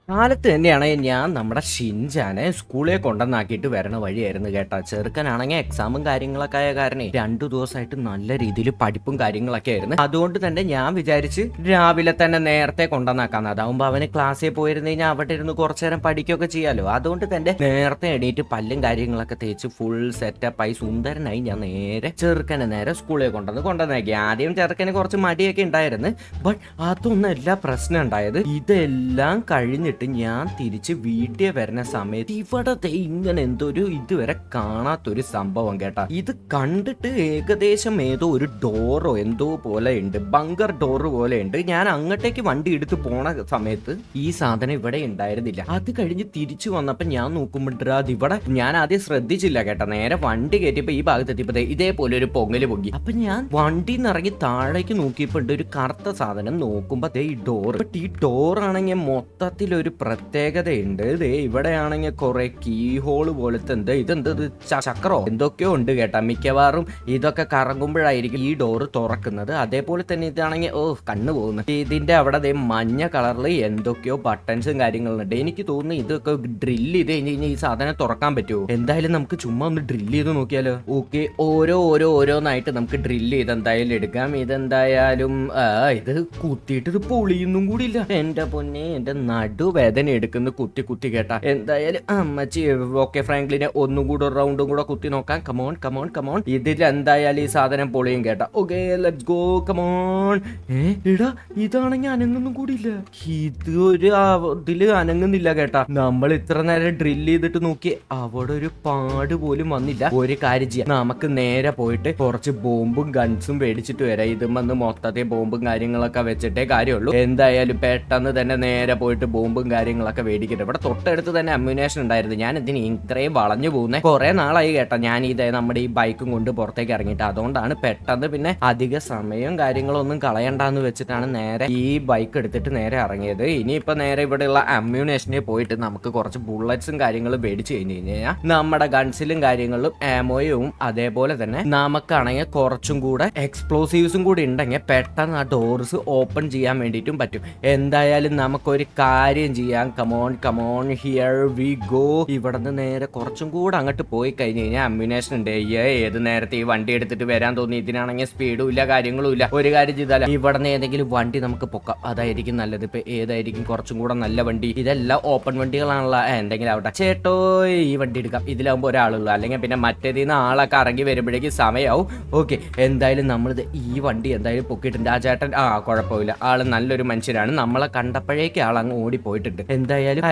കാലത്ത് തന്നെയാണ് ഞാൻ നമ്മുടെ ഷിൻചാനെ സ്കൂളിൽ കൊണ്ടുവന്നാക്കിയിട്ട് വരണ വഴിയായിരുന്നു കേട്ടാ. ചെറുക്കനാണെങ്കിൽ എക്സാമും കാര്യങ്ങളൊക്കെ ആയ കാരണം 2 ദിവസമായിട്ട് നല്ല രീതിയിൽ പഠിപ്പും കാര്യങ്ങളൊക്കെ ആയിരുന്നു. അതുകൊണ്ട് തന്നെ ഞാൻ വിചാരിച്ച് രാവിലെ തന്നെ നേരത്തെ കൊണ്ടുവന്നാക്കാന്ന്. അതാവുമ്പോ അവന് ക്ലാസ്സിൽ പോയിരുന്നു കഴിഞ്ഞാൽ അവിടെ ഇരുന്ന് കുറച്ചു നേരം പഠിക്കുകയൊക്കെ ചെയ്യാലോ. അതുകൊണ്ട് തന്നെ നേരത്തെ എണീറ്റ് പല്ലും കാര്യങ്ങളൊക്കെ തേച്ച് ഫുൾ സെറ്റപ്പായി സുന്ദരനായി ഞാൻ നേരെ സ്കൂളിൽ കൊണ്ടുവന്നാക്കി. ആദ്യം ചെറുക്കന് കുറച്ച് മടിയൊക്കെ ഉണ്ടായിരുന്നു. ബട്ട് അതൊന്നല്ല പ്രശ്നം ഉണ്ടായത്. ഇതെല്ലാം കഴിഞ്ഞിട്ട് ഞാൻ തിരിച്ച് വീട്ടിൽ വരുന്ന സമയത്ത് ഇവിടെ ഇങ്ങനെ ഇതുവരെ കാണാത്തൊരു സംഭവം കേട്ടാ. ഇത് കണ്ടിട്ട് ഏകദേശം ഏതോ ഒരു ഡോറോ എന്തോ പോലെ ഉണ്ട്, ബങ്കർ ഡോറ് പോലെ ഉണ്ട്. ഞാൻ അങ്ങോട്ടേക്ക് വണ്ടി എടുത്ത് പോണ സമയത്ത് ഈ സാധനം ഇവിടെ ഉണ്ടായിരുന്നില്ല. അത് കഴിഞ്ഞ് തിരിച്ചു വന്നപ്പോ ഞാൻ നോക്കുമ്പോഴാ ഇവിടെ ഞാൻ ആദ്യം ശ്രദ്ധിച്ചില്ല കേട്ടാ. നേരെ വണ്ടി കയറ്റിയപ്പോ ഈ ഭാഗത്ത് എത്തിയപ്പോ ഇതേപോലെ ഒരു പൊങ്ങല് പൊങ്ങി. അപ്പൊ ഞാൻ വണ്ടി നിറങ്ങി താഴേക്ക് നോക്കിയപ്പോ ഒരു കറുത്ത സാധനം. നോക്കുമ്പോ ഈ ഡോർ, ബട്ട് ഈ ഡോർ ആണെങ്കിൽ മൊത്തത്തിൽ ഒരു പ്രത്യേകതയുണ്ട്. ഇവിടെയാണെങ്കിൽ കുറെ കീ ഹോള് പോലത്തെ ഇതെന്തത് ചക്രോ എന്തൊക്കെയോ ഉണ്ട് കേട്ടാ. മിക്കവാറും ഇതൊക്കെ കറങ്ങുമ്പോഴായിരിക്കും ഈ ഡോറ് തുറക്കുന്നത്. അതേപോലെ തന്നെ ഇതാണെങ്കിൽ കണ്ണു പോകുന്നു. ഇതിന്റെ അവിടെ മഞ്ഞ കളറിൽ എന്തൊക്കെയോ ബട്ടൺസും കാര്യങ്ങളുണ്ട്. എനിക്ക് തോന്നുന്നു ഇതൊക്കെ ഡ്രില്ല് ചെയ്ത് കഴിഞ്ഞ് ഈ സാധനം തുറക്കാൻ പറ്റുമോ? എന്തായാലും നമുക്ക് ചുമ്മാ ഒന്ന് ഡ്രില്ല് ചെയ്ത് നോക്കിയാലോ. ഓക്കെ, ഓരോന്നായിട്ട് നമുക്ക് ഡ്രില്ല് ചെയ്ത് എന്തായാലും എടുക്കാം. ഇതെന്തായാലും ഇത് കുത്തിയിട്ട് ഇത് പൊളിയൊന്നും കൂടി ഇല്ല. എന്റെ പൊന്നെ, എന്റെ നടുവേദന എടുക്കുന്ന കുത്തി കേട്ടാ. എന്തായാലും അമ്മച്ചി ഓക്കെ ഫ്രാങ്ക്ലിനെ ഒന്നും കൂടെ റൗണ്ടും കൂടെ കുത്തി നോക്കാം. കമോൺ. ഇതിൽ എന്തായാലും ഈ സാധനം പൊളിയും കേട്ടാ. Okay, let's go, come on. എടാ, ഇതാണെങ്കിൽ അനങ്ങൊന്നും കൂടിയില്ല. ഇതില് അനങ്ങുന്നില്ല കേട്ടാ. നമ്മൾ ഇത്ര നേരം ഡ്രില്ല് ചെയ്തിട്ട് നോക്കി അവിടെ ഒരു പാട് പോലും വന്നില്ല. ഒരു കാര്യം ചെയ്യാം, നമുക്ക് നേരെ പോയിട്ട് കുറച്ച് ബോംബും ഗൺസും മേടിച്ചിട്ട് വരാം. ഇതും വന്ന് മൊത്തത്തിൽ ബോംബും കാര്യങ്ങളൊക്കെ വെച്ചിട്ടേ കാര്യമുള്ളൂ. എന്തായാലും പെട്ടെന്ന് തന്നെ നേരെ പോയിട്ട് ബോംബും കാര്യങ്ങളൊക്കെ മേടിക്കട്ടെ. ഇവിടെ തൊട്ടടുത്ത് തന്നെ അമ്യൂനേഷൻ ഉണ്ടായിരുന്നു. ഞാൻ ഇതിന് ഇത്രയും വളഞ്ഞു പോകുന്നത് കുറെ നാളായി കേട്ടോ. ഞാൻ നമ്മുടെ ഈ ബൈക്കും കൊണ്ട് പുറത്തേക്ക് ഇറങ്ങിയിട്ട്. അതുകൊണ്ടാണ് പെട്ടെന്ന് പിന്നെ അധിക സമയം കാര്യങ്ങളൊന്നും കളയണ്ടെന്ന് വെച്ചിട്ടാണ് നേരെ ഈ ബൈക്ക് എടുത്തിട്ട് നേരെ ഇറങ്ങിയത്. ഇനിയിപ്പോ നേരെ ഇവിടെയുള്ള അമ്യൂനേഷനിൽ പോയിട്ട് നമുക്ക് കുറച്ച് ബുള്ളറ്റ്സും കാര്യങ്ങളും മേടിച്ചു കഴിഞ്ഞ് കഴിഞ്ഞാൽ നമ്മുടെ ഗൺസിലും കാര്യങ്ങളിലും ആമോയും അതേപോലെ തന്നെ നമുക്കാണെങ്കിൽ കുറച്ചും കൂടെ എക്സ്പ്ലോസീവ്സും കൂടി ഉണ്ടെങ്കിൽ പെട്ടെന്ന് ആ ഡോർസ് ഓപ്പൺ ചെയ്യാൻ വേണ്ടിയിട്ടും പറ്റും. എന്തായാലും നമുക്കൊരു കാര്യം ചെയ്യാം. Come on here we go. ഇവിടുന്ന് നേരെ കുറച്ചും കൂടെ അങ്ങോട്ട് പോയി കഴിഞ്ഞ് കഴിഞ്ഞാൽ അമ്യൂനേഷൻ ഉണ്ട്. ഏത് നേരത്തെ ഈ വണ്ടി എടുത്തിട്ട് വരാൻ തോന്നി. ഇതിനാണെങ്കിൽ സ്പീഡും ഇല്ല കാര്യങ്ങളും ഇല്ല. ഒരു കാര്യം ചെയ്താലും ഇവിടുന്ന് ഏതെങ്കിലും വണ്ടി നമുക്ക് പൊക്കാം. അതായിരിക്കും നല്ലത്. ഇപ്പൊ ഏതായിരിക്കും കുറച്ചും കൂടെ നല്ല വണ്ടി? ഇതെല്ലാം ഓപ്പൺ വണ്ടികളാണല്ലോ. എന്തെങ്കിലും ആവട്ടെ. ചേട്ടോ, ഈ വണ്ടി എടുക്കാം. ഇതിലാവുമ്പോൾ ഒരാളുള്ളൂ. അല്ലെങ്കിൽ പിന്നെ മറ്റേതിന്ന് ആളൊക്കെ ഇറങ്ങി വരുമ്പോഴേക്കും സമയമാവും. ഓക്കെ, എന്തായാലും നമ്മളിത് ഈ വണ്ടി എന്തായാലും പൊക്കിയിട്ടുണ്ട്. ആ ചേട്ടൻ കുഴപ്പമില്ല, ആള് നല്ലൊരു മനുഷ്യരാണ്. നമ്മളെ കണ്ടപ്പോഴേക്ക് ആൾ അങ്ങ് ഓടിപ്പോയിട്ടുണ്ട്. എന്തായാലും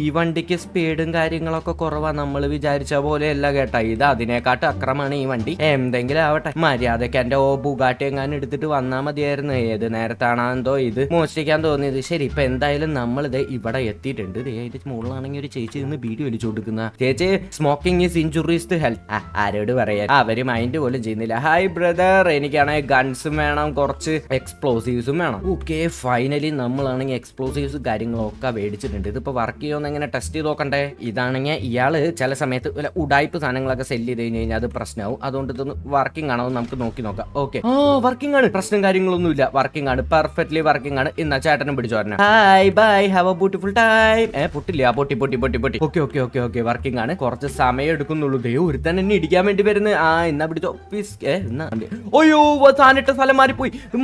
ഈ വണ്ടിക്ക് സ്പീഡും കാര്യങ്ങളൊക്കെ കുറവാ. നമ്മൾ വിചാരിച്ച പോലെയല്ല കേട്ടാ. ഇത് അതിനെക്കാട്ടും അക്രമാണ് ഈ വണ്ടി. എന്തെങ്കിലും ആവട്ടെ, മര്യാദക്ക് എന്റെ ബുഗാട്ടി എങ്ങാനും എടുത്തിട്ട് വന്നാൽ മതിയായിരുന്നു. ഏത് നേരത്താണെന്തോ ഇത് മോഷ്ടിക്കാൻ തോന്നിയത്. ശരി, ഇപ്പൊ എന്തായാലും നമ്മളിത് ഇവിടെ എത്തിയിട്ടുണ്ട്. ഇതിന്റെ മുകളിലാണെങ്കിൽ ഒരു ചേച്ചി നിന്ന് വീഡിയോ വലിച്ചു കൊടുക്കുന്ന ചേച്ചി. Smoking is injuries to health. ആരോട് പറയാൻ, അവര് മൈൻഡ് പോലും ചെയ്യുന്നില്ല. ഹായ് ബ്രദർ, എനിക്കാണെങ്കിൽ ഗൺസും വേണം, കുറച്ച് എക്സ്പ്ലോസീവ്സും വേണം. ഓക്കെ, ഫൈനലി നമ്മളാണെങ്കിൽ എക്സ്പ്ലോസീവ്സ് കാര്യങ്ങളൊക്കെ മേടിച്ചിട്ടുണ്ട്. ഇതിപ്പോ വർക്ക് ചെയ്യുമെന്ന് എങ്ങനെ ടെസ്റ്റ് ചെയ്ത് നോക്കണ്ടേ? ഇതാണെങ്കിൽ ഇയാള് ചില സമയത്ത് ഉടായ്പ സാധനങ്ങളൊക്കെ സെല്ല് ചെയ്ത് കഴിഞ്ഞാൽ അത് പ്രശ്നമാവും. അതുകൊണ്ട് ഇതൊന്ന് വർക്കിംഗ് ആണോ നമുക്ക് നോക്കി നോക്കാം. ഓക്കെ, വർക്കിംഗ് ആണ്, പ്രശ്നം കാര്യങ്ങളൊന്നും ഇല്ല. വർക്കിംഗ് ആണ്, പെർഫെക്റ്റ്ലി വർക്കിംഗ് ആണ്. ഇന്നാ ചേട്ടനും പിടിച്ചു പറഞ്ഞ hi bye have a beautiful time. പൊട്ടില്ല, പൊട്ടി. ഓക്കെ, വർക്കിംഗ് ആണ്. കുറച്ച് സമയം എടുക്കുന്നുള്ളൂ. ഒരു തന്നെ എന്നെ ഇടിക്കാൻ വേണ്ടി വരുന്നത്. എന്നാ പിടിച്ചോ. അയ്യോ, താനിട്ട സ്ഥലം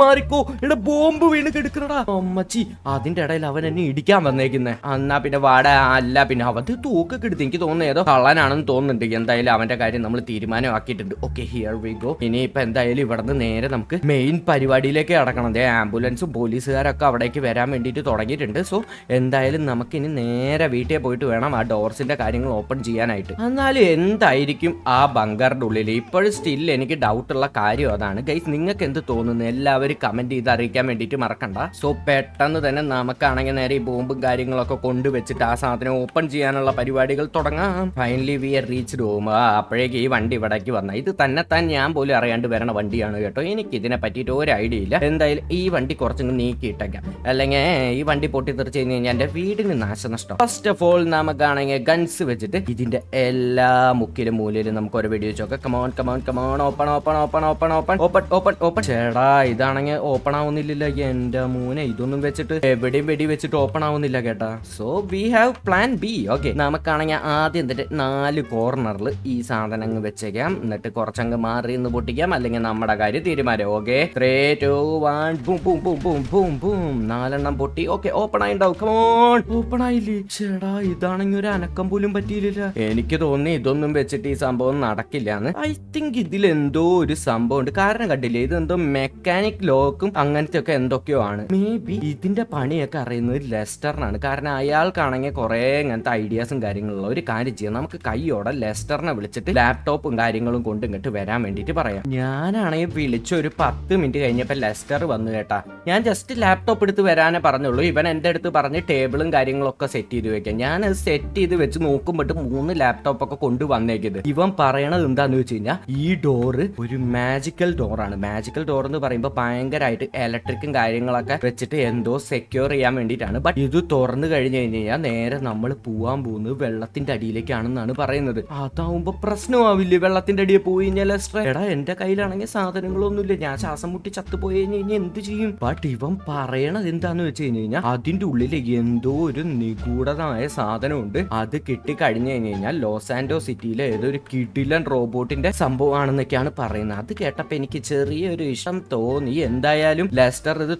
മാറിക്കോ. ഇവിടെ ബോംബ് വീണ് കിടക്കണടാ. അമ്മച്ചി, അതിന്റെ ഇടയിൽ അവൻ എന്നെ ഇടിക്കാൻ വന്നേക്കുന്നേ. എന്നാ പിന്നെ വാട. അല്ല പിന്നെ അവന്റെ തൂക്കൊക്കെ എടുത്ത് എനിക്ക് തോന്നുന്നു ഏതോ കള്ളനാണെന്ന് തോന്നുന്നുണ്ട്. എന്തായാലും അവന്റെ കാര്യം നമ്മൾ തീരുമാനമാക്കിയിട്ടുണ്ട്. Okay, here we go. ഇനിയിപ്പോ എന്തായാലും ഇവിടുന്ന് നേരെ നമുക്ക് മെയിൻ പരിപാടിയിലേക്ക് കടക്കണം. ആംബുലൻസും പോലീസുകാരൊക്കെ അവിടേക്ക് വരാൻ വേണ്ടിയിട്ട് തുടങ്ങിയിട്ടുണ്ട്. സോ എന്തായാലും നമുക്ക് ഇനി നേരെ വീട്ടിൽ പോയിട്ട് വേണം ആ ഡോർസിന്റെ കാര്യങ്ങൾ ഓപ്പൺ ചെയ്യാനായിട്ട്. എന്നാലും എന്തായിരിക്കും ആ ബങ്കറിന്റെ ഉള്ളിൽ? ഇപ്പോഴും സ്റ്റിൽ എനിക്ക് ഡൗട്ടുള്ള കാര്യം അതാണ്. ഗൈസ്, നിങ്ങൾക്ക് എന്ത് തോന്നുന്നു? എല്ലാവരും കമന്റ് ചെയ്ത് അറിയിക്കാൻ വേണ്ടിയിട്ട് മറക്കണ്ട. സോ പെട്ടെന്ന് തന്നെ നമുക്കാണെങ്കിൽ നേരെ ഈ ബോംബും കാര്യങ്ങളൊക്കെ കൊണ്ടുവച്ചിട്ട് ആ സാധനം ഓപ്പൺ ചെയ്യാനുള്ള പരിപാടികൾ തുടങ്ങാം. Finally we are reached home. അപ്പോഴേക്ക് ഈ വണ്ടി ഇവിടേക്ക് വന്ന ഇത് തന്നെത്താൻ ഞാൻ പോലും അറിയാണ്ട് വരണ വണ്ടിയാണ് കേട്ടോ. എനിക്ക് ഇതിനെ പറ്റിയിട്ട് ഒരു ഐഡിയ ഇല്ല. എന്തായാലും ഈ വണ്ടി കുറച്ചങ്ങ് നീക്കിയിട്ടേക്കാം, അല്ലെങ്കിൽ ഈ വണ്ടി പൊട്ടിത്തെറിച്ച് കഴിഞ്ഞ് കഴിഞ്ഞാൽ എന്റെ വീടിന് നാശനഷ്ടം. ഫസ്റ്റ് ഓഫ് ഓൾ നമുക്കാണെങ്കിൽ ഗൺസ് വെച്ചിട്ട് ഇതിന്റെ എല്ലാ മുക്കിലും മൂലയിലും നമുക്ക് ഒരു വെടി വെച്ചോക്കാം. Come on open. ചേടാ, ഇതാണെങ്കിൽ ഓപ്പൺ ആവുന്നില്ല. എന്റെ മൂനെ, ഇതൊന്നും വെച്ചിട്ട് എവിടെയും വെടി വെച്ചിട്ട് ഓപ്പൺ ആവുന്നില്ല. തോന്നുന്നില്ല കേട്ടാ. So we have plan B. Okay, നമുക്കാണെങ്കിൽ ആദ്യം എന്നിട്ട് 4 കോർണറിൽ ഈ സാധനം അങ്ങ് വെച്ചേക്കാം. എന്നിട്ട് കുറച്ചങ്ങ് മാറി നിന്ന് പൊട്ടിക്കാം, അല്ലെങ്കിൽ നമ്മുടെ കാര്യം തീരുമാനം. Okay, 3 2 1 boom boom boom boom boom boom. 4 പൊട്ടി. ഓക്കെ, ഓപ്പൺ ആയിണ്ടാവും. കമോൺ, ഓപ്പൺ ആയില്ലേ? ചേടാ, ഇതാണെങ്കിൽ ഒരു അനക്കം പോലും പറ്റിയില്ല. എനിക്ക് തോന്നി ഇതൊന്നും വെച്ചിട്ട് ഈ സംഭവം നടക്കില്ലാന്ന്. ഐ തിങ്ക് ഇതിലെന്തോ ഒരു സംഭവം ഉണ്ട്. കാരണം കണ്ടില്ലേ, ഇതെന്തോ മെക്കാനിക് ലോക്കും അങ്ങനത്തെ ഒക്കെ എന്തൊക്കെയോ ആണ്. മേ ബി ഇതിന്റെ പണിയൊക്കെ അറിയുന്നത് ലെസ്റ്ററിനാണ്. കാരണം അയാൾക്കാണെങ്കിൽ കുറെ അങ്ങനത്തെ ഐഡിയാസും കാര്യങ്ങളുള്ള. ഒരു കാര്യം ചെയ്യാം, നമുക്ക് കൈയോടെ ലെസ്റ്ററിനെ വിളിച്ചിട്ട് ലാപ്ടോപ്പും കാര്യങ്ങളും കൊണ്ട് ഇങ്ങോട്ട് വരാൻ വേണ്ടിട്ട് പറയാം. ഞാനാണെങ്കിൽ വിളിച്ച ഒരു 10 മിനിറ്റ് കഴിഞ്ഞപ്പോ ലെസ്റ്റർ വന്നു കേട്ടാ. ഞാൻ ജസ്റ്റ് ലാപ്ടോപ്പ് എടുത്ത് വരാനേ പറഞ്ഞുള്ളൂ. ഇവൻ എന്റെ അടുത്ത് പറഞ്ഞ് ടേബിളും കാര്യങ്ങളൊക്കെ സെറ്റ് ചെയ്ത് വെക്കാം. ഞാൻ അത് സെറ്റ് ചെയ്ത് വെച്ച് നോക്കുമ്പോട്ട് 3 ലാപ്ടോപ്പ് ഒക്കെ കൊണ്ടുവന്നേക്കത്. ഇവൻ പറയണത് എന്താന്ന് വെച്ച് കഴിഞ്ഞാൽ ഈ ഡോറ് ഒരു മാജിക്കൽ ഡോറാണ്. മാജിക്കൽ ഡോർ എന്ന് പറയുമ്പോൾ ഭയങ്കരമായിട്ട് ഇലക്ട്രിക്കും കാര്യങ്ങളൊക്കെ വെച്ചിട്ട് എന്തോ സെക്യൂർ ചെയ്യാൻ വേണ്ടിയിട്ടാണ്. ബട്ട് ഇത് തുറന്നു കഴിഞ്ഞു കഴിഞ്ഞാൽ നേരെ നമ്മൾ പോവാൻ പോകുന്നത് വെള്ളത്തിന്റെ അടിയിലേക്കാണെന്നാണ് പറയുന്നത്. അതാവുമ്പോ പ്രശ്നമാവില്ലേ? വെള്ളത്തിന്റെ അടിയിൽ പോയി കഴിഞ്ഞാൽ എടാ, എന്റെ കയ്യിലാണെങ്കിൽ സാധനങ്ങളൊന്നുമില്ല. ഞാൻ ശ്വാസം മുട്ടി ചത്തുപോയി കഴിഞ്ഞാൽ എന്ത് ചെയ്യും? ബട്ട് ഇവൻ പറയണത് എന്താന്ന് വെച്ച് കഴിഞ്ഞാൽ അതിന്റെ ഉള്ളിൽ എന്തോ ഒരു നിഗൂഢമായ സാധനമുണ്ട്. അത് കിട്ടിക്കഴിഞ്ഞു കഴിഞ്ഞാൽ ലോസ് ആൻഡോസ് സിറ്റിയിലെ ഏതൊരു കിടിലൻ റോബോട്ടിന്റെ സംഭവമാണെന്നൊക്കെയാണ് പറയുന്നത്. അത് കേട്ടപ്പോ എനിക്ക് ചെറിയൊരു ഇഷ്ടം തോന്നി. എന്തായാലും ലെസ്റ്റർ ഇത്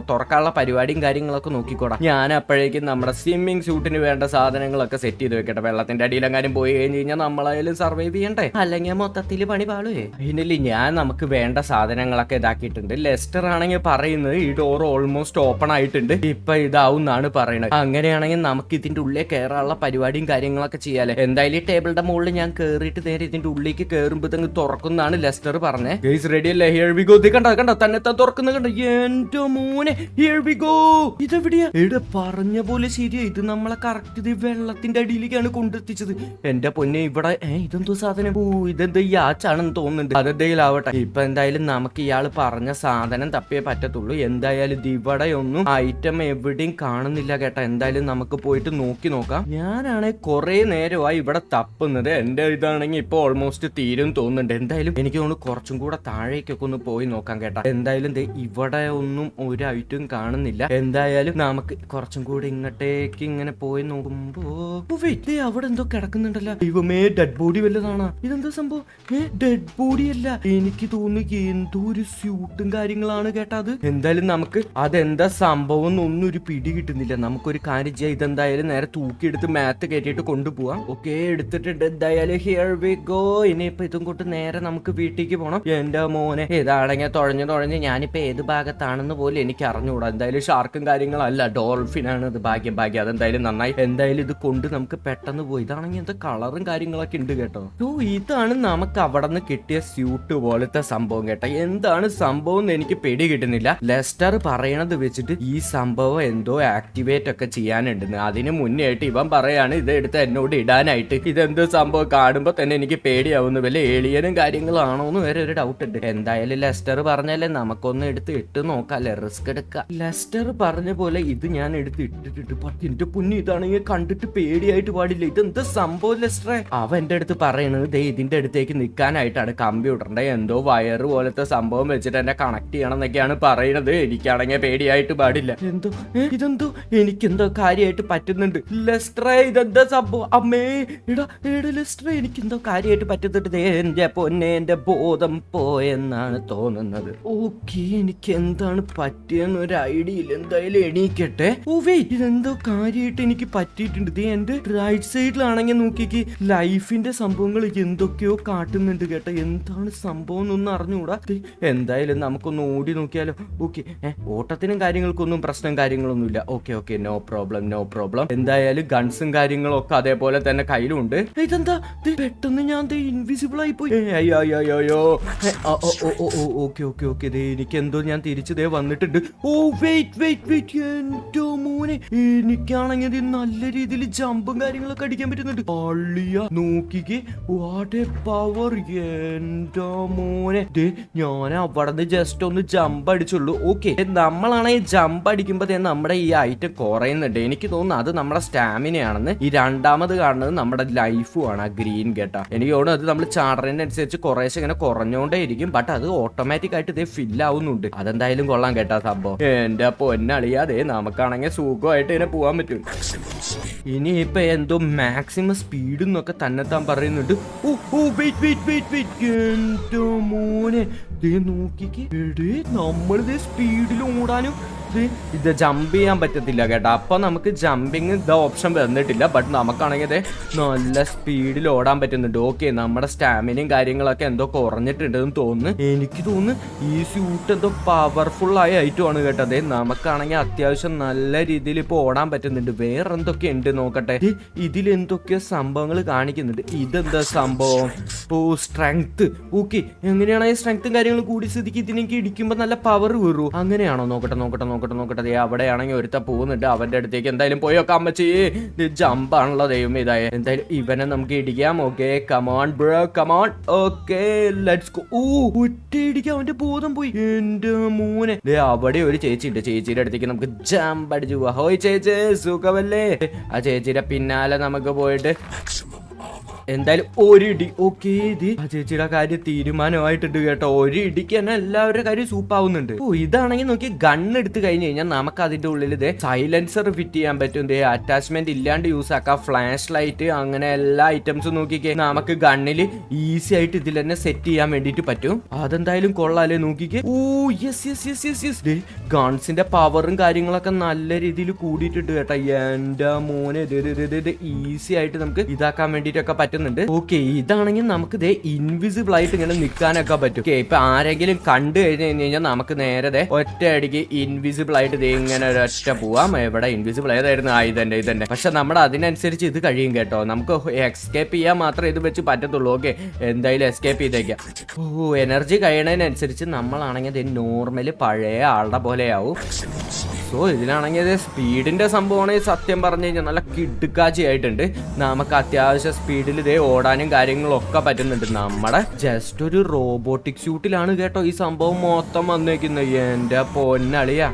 തുറക്കാനുള്ള പരിപാടിയും കാര്യങ്ങളൊക്കെ നോക്കിക്കോടാം. ഞാൻ അപ്പോഴേക്കും നമ്മുടെ സ്വിമ്മിങ് സ്യൂട്ടിന് വേണ്ട സാധനങ്ങളൊക്കെ സെറ്റ് ചെയ്ത് വെക്കട്ടെ. വെള്ളത്തിന്റെ അടിയിലെങ്ങാനും പോയി കഴിഞ്ഞ് കഴിഞ്ഞാൽ നമ്മളായാലും സർവൈവ് ചെയ്യണ്ടേ, അല്ലെങ്കിൽ മൊത്തത്തിൽ പണി പാളുവേ. അതിനില്ല, ഞാൻ നമുക്ക് വേണ്ട സാധനങ്ങളൊക്കെ ഇതാക്കിയിട്ടുണ്ട്. ലെസ്റ്റർ ആണെങ്കിൽ പറയുന്നത് ഈ ഡോർ ഓൾമോസ്റ്റ് ഓപ്പൺ ആയിട്ടുണ്ട്, ഇപ്പൊ ഇതാവും എന്നാണ് പറയുന്നത്. അങ്ങനെയാണെങ്കിൽ നമുക്ക് ഇതിന്റെ ഉള്ളിൽ കയറാനുള്ള പരിപാടിയും കാര്യങ്ങളൊക്കെ ചെയ്യാലേ. എന്തായാലും ഈ ടേബിളിന്റെ മുകളിൽ ഞാൻ കേറിയിട്ട് നേരെ ഇതിന്റെ ഉള്ളിലേക്ക് കയറുമ്പോ തന്നെ തുറക്കുന്നതാണ് ലെസ്റ്റർ പറഞ്ഞത്. ഗയ്സ് റെഡി അല്ലേ? Here we go. കണ്ട തന്നെ തുറക്കുന്ന കണ്ട. എന്റെ മോനെ, ഹിയർ വി ഗോ. ഇതെവിടെയാ? ഇവിടെ പറഞ്ഞ പോലെ ശരിയാ. ഇത് നമ്മളെ കറക്റ്റ് ഇത് വെള്ളത്തിന്റെ അടിയിലേക്കാണ് കൊണ്ടെത്തിച്ചത്. എന്റെ പൊന്നെ, ഇവിടെ ഇതെന്തോ സാധനം? ഇതെന്തോ യാച്ചാണെന്ന് തോന്നുന്നുണ്ട്. അതെന്തെങ്കിലും ആവട്ടെ. ഇപ്പൊ എന്തായാലും നമുക്ക് ഇയാൾ പറഞ്ഞ സാധനം തപ്പിയേ പറ്റത്തുള്ളൂ. എന്തായാലും ഇത് ഇവിടെ ഒന്നും ഐറ്റം എവിടെയും കാണുന്നില്ല കേട്ടോ. എന്തായാലും നമുക്ക് പോയിട്ട് നോക്കി നോക്കാം. ഞാനാണെങ്കിൽ കുറെ നേരമായി ഇവിടെ തപ്പുന്നത്. എന്റെ ഇതാണെങ്കിൽ ഇപ്പൊ ഓൾമോസ്റ്റ് തീരും തോന്നുന്നുണ്ട്. എന്തായാലും എനിക്ക് തോന്നുന്നു കുറച്ചും കൂടെ താഴേക്കൊക്കെ ഒന്ന് പോയി നോക്കാം കേട്ടോ. എന്തായാലും ഇവിടെ ഒന്നും ഒരു ഐറ്റം കാണുന്നില്ല. എന്തായാലും നമുക്ക് കുറച്ചും കൂടി ഇങ്ങോട്ടേക്ക് ഇങ്ങനെ പോയി നോക്കുമ്പോ അവിടെ എന്തോ കിടക്കുന്നുണ്ടല്ലോ. ദൈവമേ, ഡെഡ് ബോഡി വല്ലതാണോ? ഇതെന്താ സംഭവം? ഡെഡ് ബോഡി അല്ല, എനിക്ക് തോന്നുന്നു എന്തോ ഒരു സ്യൂട്ടും കാര്യങ്ങളാണ് കേട്ടാ. അത് എന്തായാലും നമുക്ക് അതെന്താ സംഭവം എന്നൊന്നും ഒരു പിടി കിട്ടുന്നില്ല. നമുക്കൊരു കാര്യം ചെയ്യാം, ഇതെന്തായാലും നേരെ തൂക്കിയെടുത്ത് മാത്ത് കയറ്റിയിട്ട് കൊണ്ടുപോവാം. ഓക്കെ, എടുത്തിട്ടുണ്ട്. എന്തായാലും ഹിയർ വി ഗോ. ഇനിയിപ്പോ ഇതും കൊണ്ട് നേരെ നമുക്ക് വീട്ടിലേക്ക് പോകണം. എന്റെ മോനെ, ഇതാണെങ്കിൽ തുഴഞ്ഞ് ഞാനിപ്പോ ഏത് ഭാഗത്താണെന്ന് പോലും എനിക്ക് അറിഞ്ഞുകൂടാ. എന്തായാലും ഷാർക്കും കാര്യങ്ങളല്ല, ഡോൾഫിനാണ് ഇത്. ഭാഗ്യം. അതെന്തായാലും നന്നായി. എന്തായാലും ഇത് കൊണ്ട് നമുക്ക് പെട്ടെന്ന് പോയി. ഇതാണെങ്കിൽ എന്താ കളറും കാര്യങ്ങളൊക്കെ ഉണ്ട് കേട്ടോ. ഇതാണ് നമുക്ക് അവിടെ നിന്ന് കിട്ടിയ സ്യൂട്ട് പോലത്തെ സംഭവം കേട്ടോ. എന്താണ് സംഭവം എന്ന് എനിക്ക് പിടി കിട്ടുന്നില്ല. ലെസ്റ്റർ പറയണത് വെച്ചിട്ട് ഈ സംഭവം എന്തോ ആക്ടിവേറ്റ് ഒക്കെ ചെയ്യാനുണ്ടെന്ന്. അതിന് മുന്നേ ആയിട്ട് ഇവൻ പറയാണ് ഇത് എടുത്ത് എന്നോട് ഇടാനായിട്ട്. ഇതെന്തോ സംഭവം കാണുമ്പോ തന്നെ എനിക്ക് പേടിയാവുന്നു. വല്ല ഏളിയനും കാര്യങ്ങളാണോ എന്ന് വരെ ഒരു ഡൗട്ട് ഉണ്ട്. എന്തായാലും ലെസ്റ്റർ പറഞ്ഞാലേ നമുക്കൊന്ന് എടുത്ത് ഇട്ട് നോക്കാല്ലേ, റിസ്ക് എടുക്കാം. ലെസ്റ്റർ പറഞ്ഞ പോലെ ഇത് ഞാൻ എടുത്ത് ഇട്ടിട്ട് പത്തിന്റെ പുണ്യം ഇതാണെങ്കിൽ കണ്ടിട്ട് പേടിയായിട്ട് പാടില്ല. ഇതെന്താ സംഭവം ലെസ്റ്ററെ? അവൻ എന്റെ അടുത്ത് പറയണത് ഇതിന്റെ അടുത്തേക്ക് നിൽക്കാനായിട്ടാണ്. കമ്പ്യൂട്ടറിന്റെ എന്തോ വയറ് പോലത്തെ സംഭവം വെച്ചിട്ട് എന്നെ കണക്ട് ചെയ്യണം എന്നൊക്കെയാണ് പറയണത്. എനിക്കാണെങ്കിൽ പേടിയായിട്ട് പാടില്ല. ഇതെന്തോ എനിക്കെന്തോ കാര്യമായിട്ട് പറ്റുന്നുണ്ട്. ലെസ്റ്ററെ, ഇതെന്താ സംഭവം? അമ്മേ, ലെസ്റ്ററെ, എനിക്കെന്തോ കാര്യമായിട്ട് പറ്റുന്നുണ്ട്. എന്റെ പൊന്നെ, എന്റെ ബോധം പോയെന്നാണ് തോന്നുന്നത്. ഓക്കെ, എനിക്ക് എന്താണ് പറ്റിയെന്ന് ഒരു ഐഡിയ ഇല്ല. എന്തായാലും എണീക്കട്ടെ. ഇതെന്തോ കാര്യമായിട്ട് എനിക്ക് പറ്റിയിട്ടുണ്ട്. എന്റെ റൈറ്റ് സൈഡിലാണെങ്കിൽ നോക്കിക്ക് ലൈഫിന്റെ സംഭവങ്ങൾ എന്തൊക്കെയോ കാട്ടുന്നുണ്ട് കേട്ടോ. എന്താണ് സംഭവം എന്നൊന്നും അറിഞ്ഞുകൂടാ. എന്തായാലും നമുക്കൊന്ന് ഓടി നോക്കിയാലോ. ഓക്കെ, ഓട്ടത്തിനും കാര്യങ്ങൾക്കൊന്നും പ്രശ്നം കാര്യങ്ങളൊന്നുമില്ല. Okay, no problem. എന്തായാലും ഗൺസും കാര്യങ്ങളും ഒക്കെ അതേപോലെ തന്നെ കയ്യിലുണ്ട്. ഇതെന്താ പെട്ടെന്ന് ഞാൻ ഇൻവിസിബിൾ ആയി പോയി. അയ്യോ. ഓക്കെ, എനിക്കെന്തോ ഞാൻ തിരിച്ചു വന്നിട്ടുണ്ട്. വെയിറ്റ്, എന്റെ മോനെ, എനിക്കാണെങ്കിൽ നല്ല രീതിയിൽ ജമ്പും കാര്യങ്ങളൊക്കെ അടിക്കാൻ പറ്റുന്നുണ്ട്. അള്ളിയ നോക്കിക്ക്, വാട്ട് എ പവർ. എന്റെ മോനെ, ഞാൻ അവിടെ നിന്ന് ജസ്റ്റ് ഒന്ന് ജമ്പ് അടിച്ചുള്ളൂ. ഓക്കെ, നമ്മളാണെങ്കിൽ ജമ്പ് അടിക്കുമ്പോ നമ്മുടെ ഈ ഐറ്റം കുറയുന്നുണ്ട്. എനിക്ക് തോന്നുന്നു അത് നമ്മുടെ സ്റ്റാമിനയാണെന്ന്. ഈ രണ്ടാമത് കാണുന്നത് നമ്മുടെ ലൈഫും ആണ്, ആ ഗ്രീൻ കേട്ടാ. എനിക്ക് തോന്നുന്നു അത് നമ്മൾ ചാടുന്നതിനനുസരിച്ച് കുറേശ്ശെ ഇങ്ങനെ കുറഞ്ഞോണ്ടേ ഇരിക്കും. ബട്ട് അത് ഓട്ടോമാറ്റിക് ആയിട്ട് ഫിൽ ആവുന്നുണ്ട്. അതെന്തായാലും കൊള്ളാൻ കേട്ടാ സംഭവം. എന്റെ പൊന്നളിയാതെ നമുക്കാണെങ്കിൽ സുഖമായിട്ട് ഇതിനെ പോകാൻ പറ്റും. ഇനിയിപ്പൊ എന്തോ മാക്സിമം സ്പീഡ് എന്നൊക്കെ തന്നെത്താൻ പറയുന്നുണ്ട്. എന്തോ മോനെ നോക്കിക്കേ, നമ്മളിത് സ്പീഡിൽ ഓടാനും ഇത് ജമ്പ് ചെയ്യാൻ പറ്റത്തില്ല കേട്ടോ. അപ്പൊ നമുക്ക് ജമ്പിങ് ഓപ്ഷൻ വന്നിട്ടില്ല. ബട്ട് നമുക്കാണെങ്കിൽ നല്ല സ്പീഡിൽ ഓടാൻ പറ്റുന്നുണ്ട്. ഓക്കെ, നമ്മുടെ സ്റ്റാമിനയും കാര്യങ്ങളൊക്കെ എന്തോ കുറഞ്ഞിട്ടുണ്ടെന്ന് തോന്നുന്നു. എനിക്ക് തോന്നുന്നു ഈ സ്യൂട്ട് എന്തോ പവർഫുൾ ആയ ഐറ്റമാണ് കേട്ടത്. നമുക്കാണെങ്കിൽ അത്യാവശ്യം നല്ല രീതിയിൽ ഇപ്പൊ ഓടാൻ പറ്റുന്നുണ്ട്. വേറെ എന്തൊക്കെ ഉണ്ട് നോക്കട്ടെ. ഇതിലെന്തൊക്കെയോ സംഭവങ്ങൾ കാണിക്കുന്നുണ്ട്. ഇതെന്താ സംഭവം? ഓ, സ്ട്രെങ്ത്. ഓക്കെ, എങ്ങനെയാണ് ഈ സ്ട്രെങ്ത്തും കാര്യങ്ങളും കൂടി സ്ഥിതിക്ക് ഇതിനെനിക്ക് ഇടിക്കുമ്പോ നല്ല പവർ വരൂ. അങ്ങനെയാണോ? നോക്കട്ടെ. അവിടെയാണെങ്കിൽ ഒരുത്ത പോകുന്നുണ്ട്. അവന്റെ അടുത്തേക്ക് എന്തായാലും പോയൊക്കെ അമ്മച്ചി. ജമ്പാണല്ലോ ദൈവം. ഇതായ എന്തായാലും ഇവനെ നമുക്ക് ഇടിക്കാം. Okay, come on bro, come on. Okay, let's go. ഓ, ഒറ്റ ഇടിക്കാം, അവന്റെ ബോധം പോയി. എന്റെ മോനെ, അവിടെ ഒരു ചേച്ചി ഉണ്ട്. ചേച്ചിയുടെ അടുത്തേക്ക് നമുക്ക് ജമ്പ് അടിച്ചു പോവാ. ഹോയ് ചേച്ചി, സുഖമല്ലേ? ആ ചേച്ചിയുടെ പിന്നാലെ നമുക്ക് പോയിട്ട് എന്തായാലും ഒരിടി. ഓക്കെ, ഇത് ആ ചേച്ചിയുടെ കാര്യം തീരുമാനമായിട്ടുണ്ട് കേട്ടോ. ഒരു ഇടിക്ക് തന്നെ എല്ലാവരുടെ കാര്യം സൂപ്പാവുന്നുണ്ട്. ഓ, ഇതാണെങ്കിൽ നോക്കി ഗണ്ണ് എടുത്ത് കഴിഞ്ഞ് കഴിഞ്ഞാൽ നമുക്ക് അതിന്റെ ഉള്ളിൽ ഇത് സൈലൻസർ ഫിറ്റ് ചെയ്യാൻ പറ്റും. അറ്റാച്ച്മെന്റ് ഇല്ലാണ്ട് യൂസ് ആക്കാം. ഫ്ലാഷ് ലൈറ്റ്, അങ്ങനെ എല്ലാ ഐറ്റംസും നോക്കിക്കേ നമുക്ക് ഗണ്ണിൽ ഈസി ആയിട്ട് ഇതിൽ തന്നെ സെറ്റ് ചെയ്യാൻ വേണ്ടിട്ട് പറ്റും. അതെന്തായാലും കൊള്ളാലേ, നോക്കിക്കേ. ഓ യെസ്, ഗൺസിന്റെ പവറും കാര്യങ്ങളൊക്കെ നല്ല രീതിയിൽ കൂടിയിട്ടുണ്ട് കേട്ടോ. എന്റെ മോനെ, ഈസി ആയിട്ട് നമുക്ക് ഇതാക്കാൻ വേണ്ടിട്ടൊക്കെ പറ്റും. ഓക്കെ, ഇതാണെങ്കിൽ നമുക്ക് ഇൻവിസിബിൾ ആയിട്ട് ഇങ്ങനെ നിൽക്കാനൊക്കെ പറ്റും. ഓക്കെ, ഇപ്പൊ ആരെങ്കിലും കണ്ടു കഴിഞ്ഞു കഴിഞ്ഞാൽ നമുക്ക് നേരെ ഒറ്റ അടിക്ക് ഇൻവിസിബിൾ ആയിട്ട് ഇങ്ങനെ ഒരൊറ്റ പോവാം. എവിടെ ഇൻവിസിബിൾ ഏതായിരുന്നു? ഇതന്നെ. പക്ഷെ നമ്മുടെ അതിനനുസരിച്ച് ഇത് കഴിയും കേട്ടോ. നമുക്ക് എസ്കേപ്പ് ചെയ്യാൻ മാത്രമേ ഇത് വെച്ച് പറ്റത്തുള്ളൂ. ഓക്കെ, എന്തായാലും എസ്കേപ്പ് ചെയ്തേക്കാം. ഓ, എനർജി കഴിയണതിനനുസരിച്ച് നമ്മളാണെങ്കിൽ നോർമല് പഴയ ആളുടെ പോലെയാവും. സോ ഇതിനാണെങ്കിൽ സ്പീഡിന്റെ സംഭവമാണെങ്കിൽ സത്യം പറഞ്ഞു കഴിഞ്ഞാൽ നല്ല കിടുക്കാച്ചി ആയിട്ടുണ്ട്. നമുക്ക് അത്യാവശ്യം സ്പീഡിൽ ഓടാനും കാര്യങ്ങളും ഒക്കെ പറ്റുന്നുണ്ട്. നമ്മുടെ ജസ്റ്റ് ഒരു റോബോട്ടിക് സ്യൂട്ടിലാണ് കേട്ടോ ഈ സംഭവം മൊത്തം വന്നേക്കുന്നത്. എന്റെ പൊന്നളിയാ,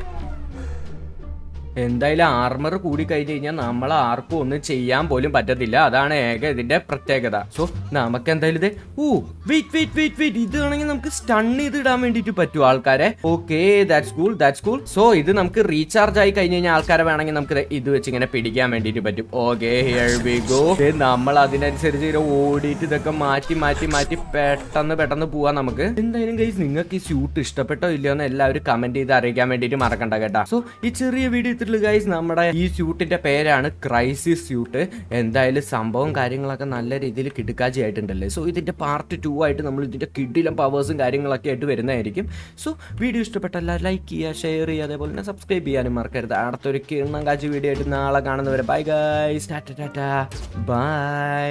എന്തായാലും ആർമർ കൂടി കഴിഞ്ഞ് കഴിഞ്ഞാൽ നമ്മൾ ആർക്കും ഒന്നും ചെയ്യാൻ പോലും പറ്റത്തില്ല. അതാണ് ഏക ഇതിന്റെ പ്രത്യേകത. സോ നമുക്ക് എന്തായാലും വെയിറ്റ് ഇതാണെങ്കിൽ നമുക്ക് സ്റ്റൺ ചെയ്ത് ഇടാൻ വേണ്ടിട്ട് പറ്റും ആൾക്കാരെ. Okay, that's cool. സോ ഇത് നമുക്ക് റീചാർജ് ആയി കഴിഞ്ഞ് കഴിഞ്ഞാൽ ആൾക്കാരെ വേണമെങ്കിൽ നമുക്ക് ഇത് വെച്ച് ഇങ്ങനെ പിടിക്കാൻ വേണ്ടിട്ട് പറ്റും. Okay, here we go. നമ്മൾ അതിനനുസരിച്ച് ഓടിയിട്ട് ഇതൊക്കെ മാറ്റി പെട്ടെന്ന് പോവാം നമുക്ക്. എന്തായാലും ഗൈസ്, നിങ്ങൾക്ക് ഈ സ്യൂട്ട് ഇഷ്ടപ്പെട്ടോ ഇല്ലയോ എന്ന് എല്ലാവരും കമന്റ് ചെയ്ത് അറിയിക്കാൻ വേണ്ടിട്ട് മറക്കണ്ട കേട്ടാ. സോ ഈ ചെറിയ വീഡിയോ ഗൈസ്, നമ്മുടെ ഈ സ്യൂട്ടിന്റെ പേരാണ് ക്രൈസിസ് സ്യൂട്ട്. എന്തായാലും സംഭവം കാര്യങ്ങളൊക്കെ നല്ല രീതിയിൽ കിടുക്കാച്ചി ആയിട്ടുണ്ടല്ലേ. സോ ഇതിന്റെ പാർട്ട് 2 ആയിട്ട് നമ്മൾ ഇതിന്റെ കിഡിലും പവേഴ്സും കാര്യങ്ങളൊക്കെ ആയിട്ട് വരുന്നതായിരിക്കും. സോ വീഡിയോ ഇഷ്ടപ്പെട്ടല്ല ലൈക്ക് ചെയ്യുക, ഷെയർ ചെയ്യുക, അതേപോലെ തന്നെ സബ്സ്ക്രൈബ് ചെയ്യാനും മറക്കരുത്. അടുത്തൊരു കിണ്ണം കാച്ചി വീഡിയോ ആയിട്ട് നാളെ കാണുന്നവരെ ബൈ ഗൈസ്, ടാറ്റ ബൈ.